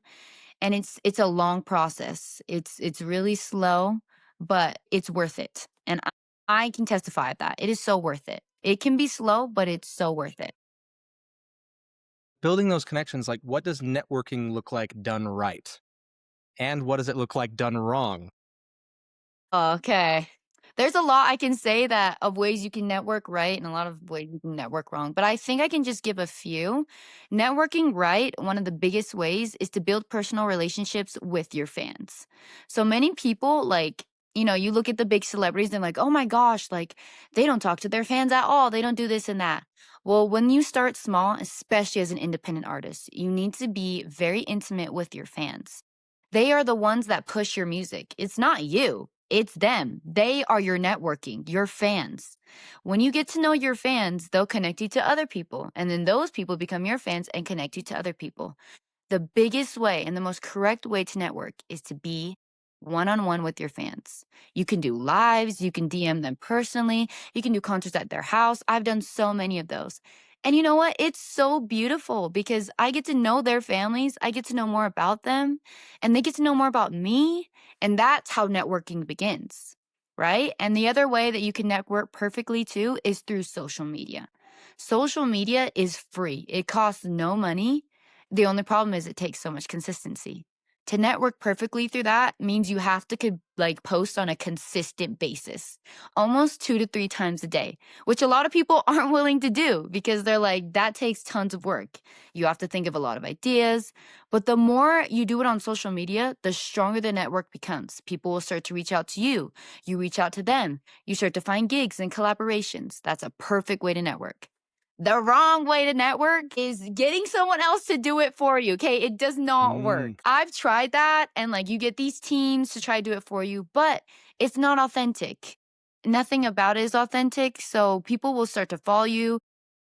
and it's a long process. It's really slow, but it's worth it. And I can testify of that. It is so worth it. It can be slow, but it's so worth it. Building those connections, like what does networking look like done right? And what does it look like done wrong? Okay. There's a lot I can say that of ways you can network right and a lot of ways you can network wrong, but I think I can just give a few. Networking right, one of the biggest ways is to build personal relationships with your fans. So many people like, you look at the big celebrities and like, "Oh my gosh, like they don't talk to their fans at all. They don't do this and that." Well, when you start small, especially as an independent artist, you need to be very intimate with your fans. They are the ones that push your music. It's not you. It's them. They are your networking, your fans. When you get to know your fans, they'll connect you to other people. And then those people become your fans and connect you to other people. The biggest way and the most correct way to network is to be one on one with your fans. You can do lives, you can DM them personally, you can do concerts at their house. I've done so many of those. And you know what? It's so beautiful because I get to know their families, I get to know more about them, and they get to know more about me. And that's how networking begins, right? And the other way that you can network perfectly too is through social media. Social media is free, it costs no money. The only problem is it takes so much consistency. To network perfectly through that means you have to like post on a consistent basis, almost 2 to 3 times a day, which a lot of people aren't willing to do because they're like, that takes tons of work. You have to think of a lot of ideas. But the more you do it on social media, the stronger the network becomes. People will start to reach out to you. You reach out to them. You start to find gigs and collaborations. That's a perfect way to network. The wrong way to network is getting someone else to do it for you. Okay. It does not work. Mm, I've tried that. And like you get these teams to try to do it for you, but it's not authentic. Nothing about it is authentic. So people will start to follow you.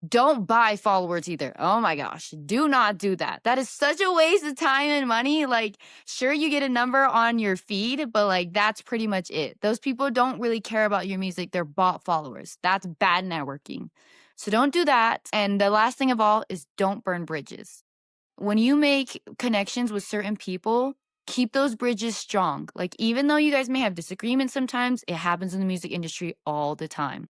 Don't buy followers either. Oh my gosh. Do not do that. That is such a waste of time and money. Like, sure, you get a number on your feed, but like, that's pretty much it. Those people don't really care about your music. They're bot followers. That's bad networking. So don't do that. And the last thing of all is don't burn bridges. When you make connections with certain people, keep those bridges strong. Like, even though you guys may have disagreements sometimes, it happens in the music industry all the time.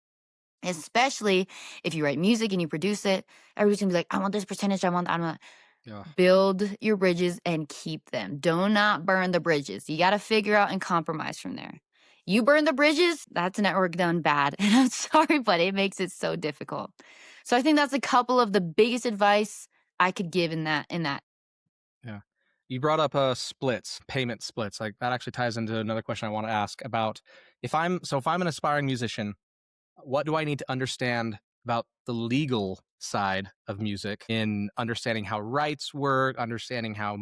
Especially if you write music and you produce it, everybody's gonna be like, I want this percentage, I want that. yeah. Build your bridges and keep them. Do not burn the bridges. You got to figure out and compromise from there. You burn the bridges, that's a network done bad. And I'm sorry, but it makes it so difficult. So I think that's a couple of the biggest advice I could give in that. Yeah. You brought up splits, payment splits. Like that actually ties into another question I want to ask about if I'm an aspiring musician, what do I need to understand about the legal side of music in understanding how rights work, understanding how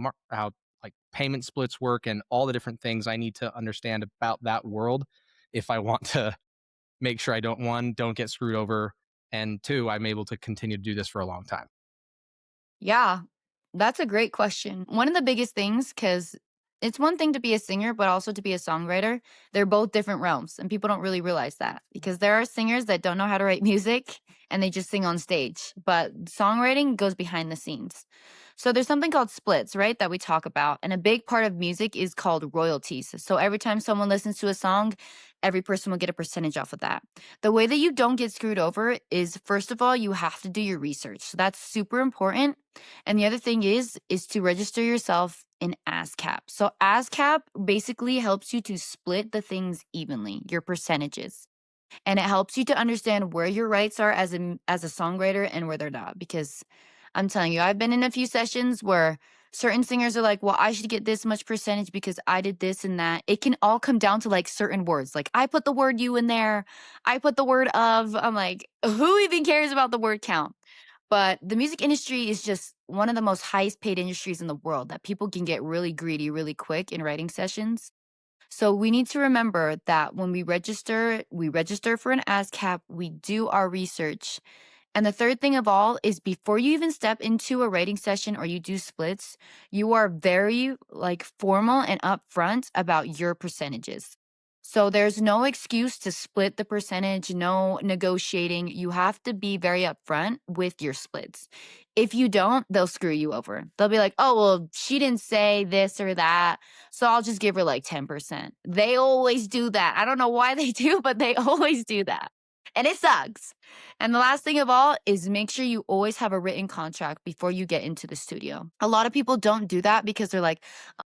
like payment splits work and all the different things I need to understand about that world if I want to make sure I don't get screwed over, and two, I'm able to continue to do this for a long time. Yeah, that's a great question. One of the biggest things, because it's one thing to be a singer, but also to be a songwriter. They're both different realms, and people don't really realize that because there are singers that don't know how to write music and they just sing on stage, but songwriting goes behind the scenes. So there's something called splits, right, that we talk about. And a big part of music is called royalties. So every time someone listens to a song, every person will get a percentage off of that. The way that you don't get screwed over is, first of all, you have to do your research. So that's super important. And the other thing is to register yourself in ASCAP. So ASCAP basically helps you to split the things evenly, your percentages. And it helps you to understand where your rights are as a songwriter and where they're not. Because I'm telling you, I've been in a few sessions where Certain singers are like, well, I should get this much percentage because I did this and that. It can all come down to like certain words. Like, I put the word you in there, I put the word of. I'm like, who even cares about the word count? But the music industry is just one of the most highest paid industries in the world that people can get really greedy really quick in writing sessions. So we need to remember that when we register for an ASCAP, we do our research. And the third thing of all is before you even step into a writing session or you do splits, you are very like formal and upfront about your percentages. So there's no excuse to split the percentage, no negotiating. You have to be very upfront with your splits. If you don't, they'll screw you over. They'll be like, oh, well, she didn't say this or that, so I'll just give her like 10%. They always do that. I don't know why they do, but they always do that. And it sucks. And the last thing of all is make sure you always have a written contract before you get into the studio. A lot of people don't do that because they're like,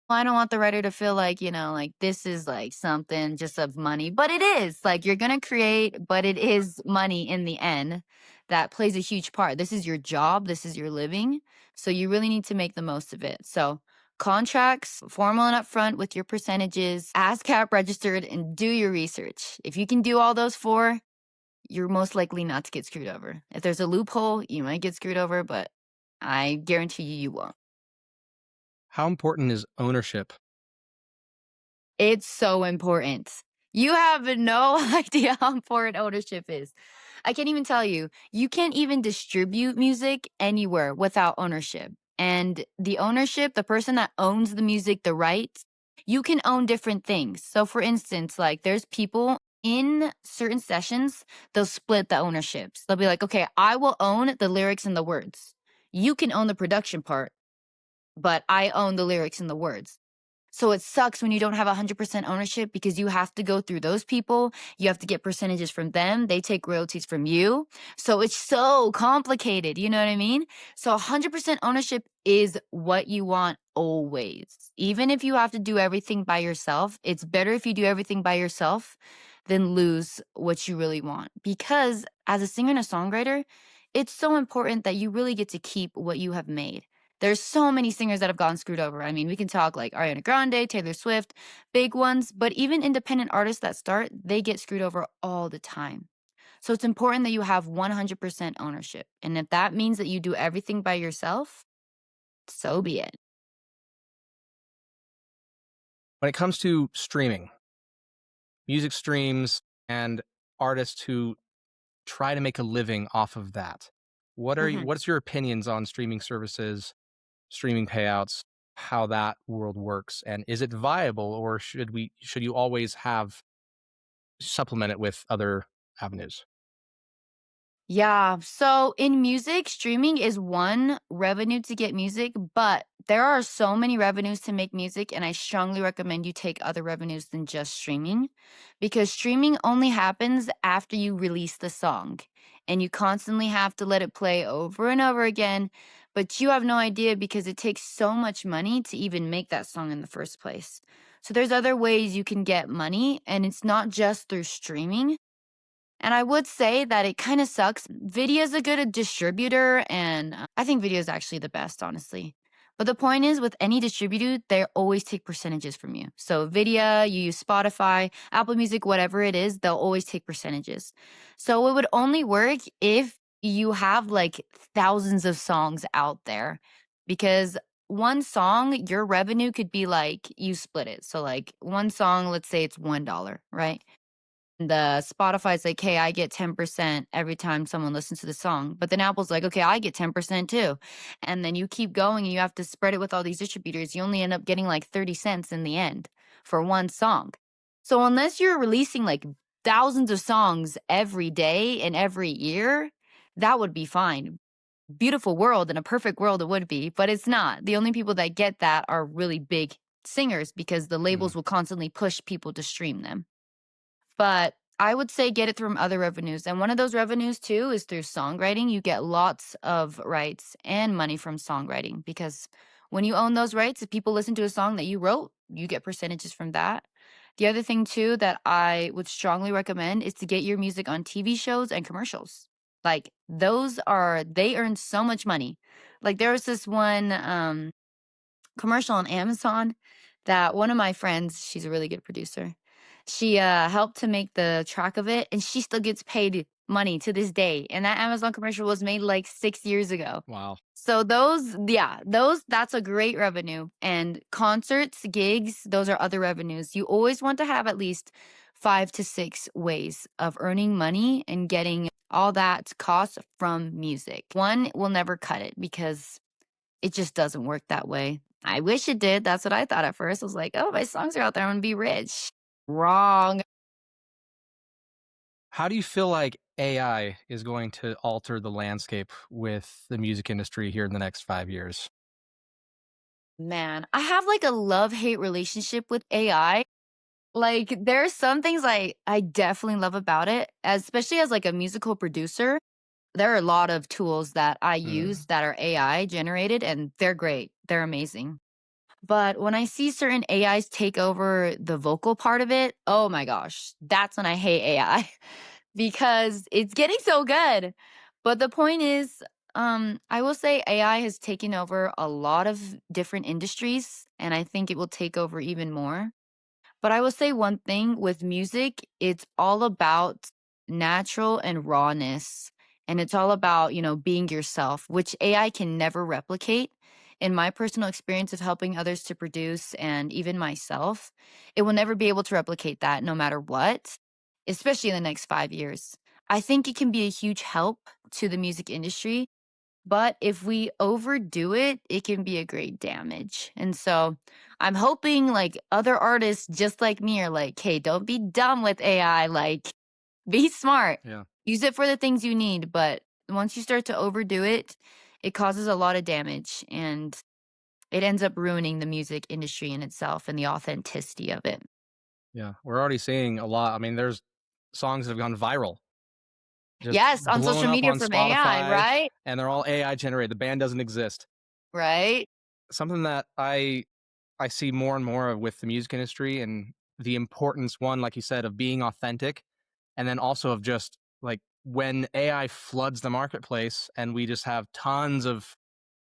well, I don't want the writer to feel like, like this is like something just of money. But it is like you're going to create, but it is money in the end that plays a huge part. This is your job, this is your living. So you really need to make the most of it. So contracts, formal and upfront with your percentages, ASCAP registered, and do your research. If you can do all those four, you're most likely not to get screwed over. If there's a loophole, you might get screwed over, but I guarantee you won't. How important is ownership? It's so important. You have no idea how important ownership is. I can't even tell you. You can't even distribute music anywhere without ownership. And the ownership, the person that owns the music, the rights, you can own different things. So, for instance, like there's people in certain sessions, they'll split the ownerships. They'll be like, okay, I will own the lyrics and the words. You can own the production part, but I own the lyrics and the words. So it sucks when you don't have 100% ownership because you have to go through those people. You have to get percentages from them. They take royalties from you. So it's so complicated. You know what I mean? So 100% ownership is what you want always. Even if you have to do everything by yourself, it's better if you do everything by yourself than lose what you really want. Because as a singer and a songwriter, it's so important that you really get to keep what you have made. There's so many singers that have gotten screwed over. I mean, we can talk like Ariana Grande, Taylor Swift, big ones, but even independent artists that start, they get screwed over all the time. So it's important that you have 100% ownership. And if that means that you do everything by yourself, so be it. When it comes to streaming, music streams, and artists who try to make a living off of that, Mhm. what's your opinions on streaming services, streaming payouts, how that world works, and is it viable, or should you always have supplement it with other avenues? Yeah. So in music, streaming is one revenue to get music, but there are so many revenues to make music. And I strongly recommend you take other revenues than just streaming because streaming only happens after you release the song and you constantly have to let it play over and over again. But you have no idea because it takes so much money to even make that song in the first place. So there's other ways you can get money, and it's not just through streaming. And I would say that it kind of sucks. Video's a good distributor, and I think video is actually the best, honestly. But the point is, with any distributor, they always take percentages from you. So, Vidya, you use Spotify, Apple Music, whatever it is, they'll always take percentages. So, it would only work if you have like thousands of songs out there because one song, your revenue could be like you split it. So, like one song, let's say it's $1, right? The Spotify's like, "Hey, I get 10% every time someone listens to the song." But then Apple's like, "Okay, I get 10% too." And then you keep going and you have to spread it with all these distributors. You only end up getting like 30 cents in the end for one song. So unless you're releasing like thousands of songs every day and every year, that would be fine. Beautiful world, in a perfect world it would be, but it's not. The only people that get that are really big singers because the Mm. labels will constantly push people to stream them. But I would say get it from other revenues. And one of those revenues too is through songwriting. You get lots of rights and money from songwriting because when you own those rights, if people listen to a song that you wrote, you get percentages from that. The other thing too that I would strongly recommend is to get your music on TV shows and commercials. Like those are they earn so much money. Like there was this one commercial on Amazon that one of my friends, she's a really good producer. She helped to make the track of it and she still gets paid money to this day. And that Amazon commercial was made like 6 years ago. Wow. So those, yeah, those that's a great revenue. And concerts, gigs, those are other revenues. You always want to have at least 5 to 6 ways of earning money and getting all that cost from music. One will never cut it because it just doesn't work that way. I wish it did. That's what I thought at first. I was like, "Oh, my songs are out there. I'm gonna be rich." Wrong. How do you feel like AI is going to alter the landscape with the music industry here in the next 5 years? Man, I have like a love-hate relationship with AI. Like, there are some things I definitely love about it, especially as like a musical producer. There are a lot of tools that I use Mm, that are AI generated, and they're great. They're amazing. But when I see certain AIs take over the vocal part of it, oh my gosh, that's when I hate AI because it's getting so good. But the point is, I will say AI has taken over a lot of different industries, and I think it will take over even more. But I will say one thing with music, it's all about natural and rawness. And it's all about, being yourself, which AI can never replicate. In my personal experience of helping others to produce and even myself, it will never be able to replicate that no matter what, especially in the next 5 years. I think it can be a huge help to the music industry, but if we overdo it, it can be a great damage. And so I'm hoping like other artists just like me are like, hey, don't be dumb with AI. Like, be smart. yeah. Use it for the things you need. But once you start to overdo it, it causes a lot of damage and it ends up ruining the music industry in itself and the authenticity of it. Yeah. We're already seeing a lot. I mean, there's songs that have gone viral, just Yes, on blown social up media on from AI, Spotify, right? and they're all AI generated. The band doesn't exist. Right. Something that I see more and more of with the music industry and the importance, one, like you said, of being authentic, and then also of just like when AI floods the marketplace and we just have tons of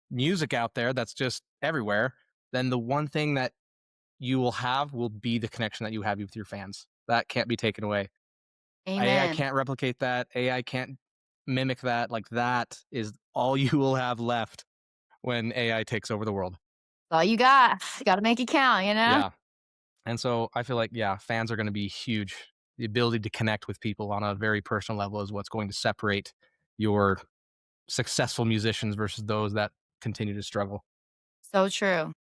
music out there that's just everywhere, then the one thing that you will be the connection that you have with your fans. That can't be taken away. AI Amen. can't replicate that. AI can't mimic that. Like that is all you will have left when AI takes over the world. All you got. Got to make it count, you know? Yeah. And so I feel like, yeah, fans are going to be huge. The ability to connect with people on a very personal level is what's going to separate your successful musicians versus those that continue to struggle. So true.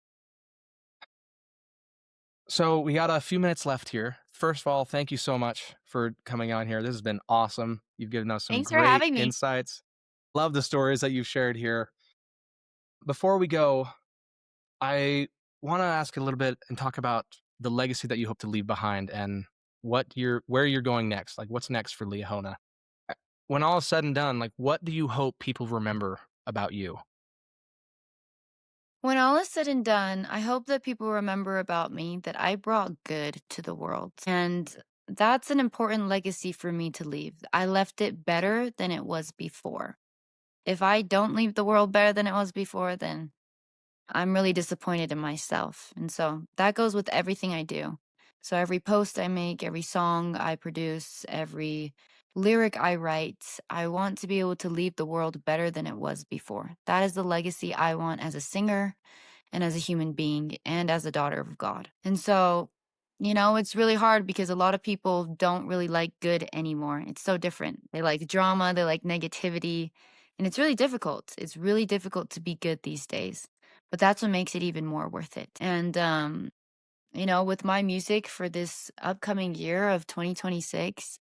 So we got a few minutes left here. First of all, thank you so much for coming on here. This has been awesome. You've given us some Thanks for great having me. insights. Love the stories that you've shared here. Before we go, I want to ask a little bit and talk about the legacy that you hope to leave behind and where you're going next. Like what's next for Liahona? When all is said and done, like what do you hope people remember about you? When all is said and done, I hope that people remember about me that I brought good to the world. And that's an important legacy for me to leave. I left it better than it was before. If I don't leave the world better than it was before, then I'm really disappointed in myself. And so that goes with everything I do. So every post I make, every song I produce, every lyric I write, I want to be able to leave the world better than it was before. That is the legacy I want as a singer and as a human being and as a daughter of God. And so, it's really hard because a lot of people don't really like good anymore. It's so different. They like drama, they like negativity, and it's really difficult. It's really difficult to be good these days. But that's what makes it even more worth it. And with my music for this upcoming year of 2026,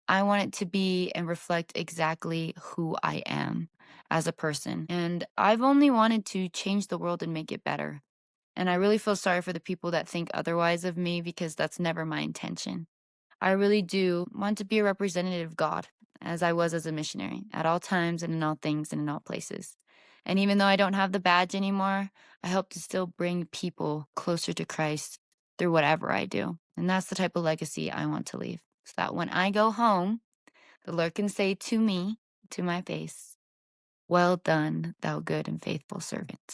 I want it to be and reflect exactly who I am as a person. And I've only wanted to change the world and make it better. And I really feel sorry for the people that think otherwise of me because that's never my intention. I really do want to be a representative of God, as I was as a missionary, at all times and in all things and in all places. And even though I don't have the badge anymore, I hope to still bring people closer to Christ through whatever I do. And that's the type of legacy I want to leave. So that when I go home, the Lord can say to me, to my face, "Well done, thou good and faithful servant."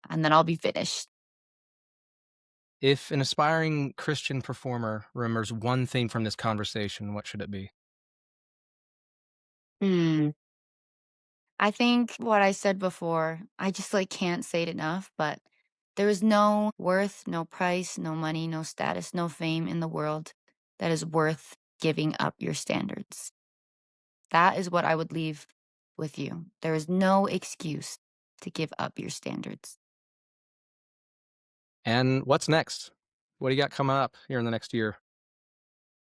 and then I'll be finished. If an aspiring Christian performer remembers one thing from this conversation, what should it be? Hmm. I think what I said before, I just like can't say it enough, but there is no worth, no price, no money, no status, no fame in the world that is worth giving up your standards. That is what I would leave with you. There is no excuse to give up your standards. And what's next? What do you got coming up here in the next year?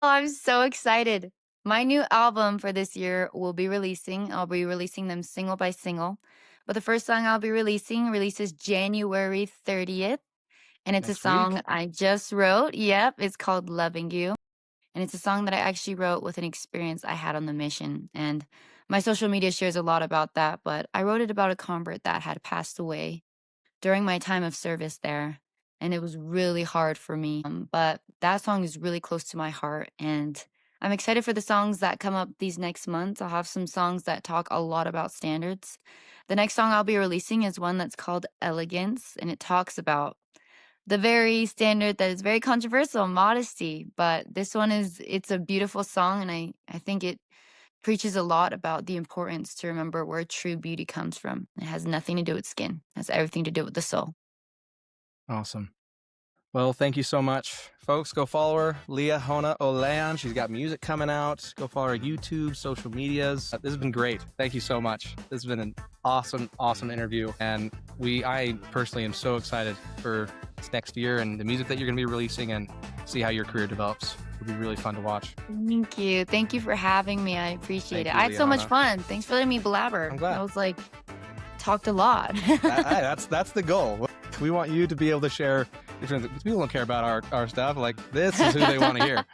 Oh, I'm so excited. My new album for this year will be releasing. I'll be releasing them single by single. But the first song I'll be releasing releases January 30th. And it's a Next song week? I just wrote. Yep, it's called Loving You. And it's a song that I actually wrote with an experience I had on the mission. And my social media shares a lot about that, but I wrote it about a convert that had passed away during my time of service there. And it was really hard for me. But that song is really close to my heart. And I'm excited for the songs that come up these next months. I'll have some songs that talk a lot about standards. The next song I'll be releasing is one that's called Elegance, and it talks about the very standard that is very controversial, modesty. But this one it's a beautiful song, and I think it preaches a lot about the importance to remember where true beauty comes from. It has nothing to do with skin. It has everything to do with the soul. Awesome. Well, thank you so much. Folks, go follow her, Liahona Olayan. She's got music coming out. Go follow her YouTube, social medias. This has been great. Thank you so much. This has been an awesome, awesome interview. And I personally am so excited for this next year and the music that you're going to be releasing and see how your career develops. It'll be really fun to watch. Thank you. Thank you for having me. I appreciate Thank it. you, I had so much Liahona. fun. Thanks for letting me blabber. I'm glad. I was like, talked a lot. That's the goal. We want you to be able to share different. People don't care about our stuff. Like, this is who they want to hear.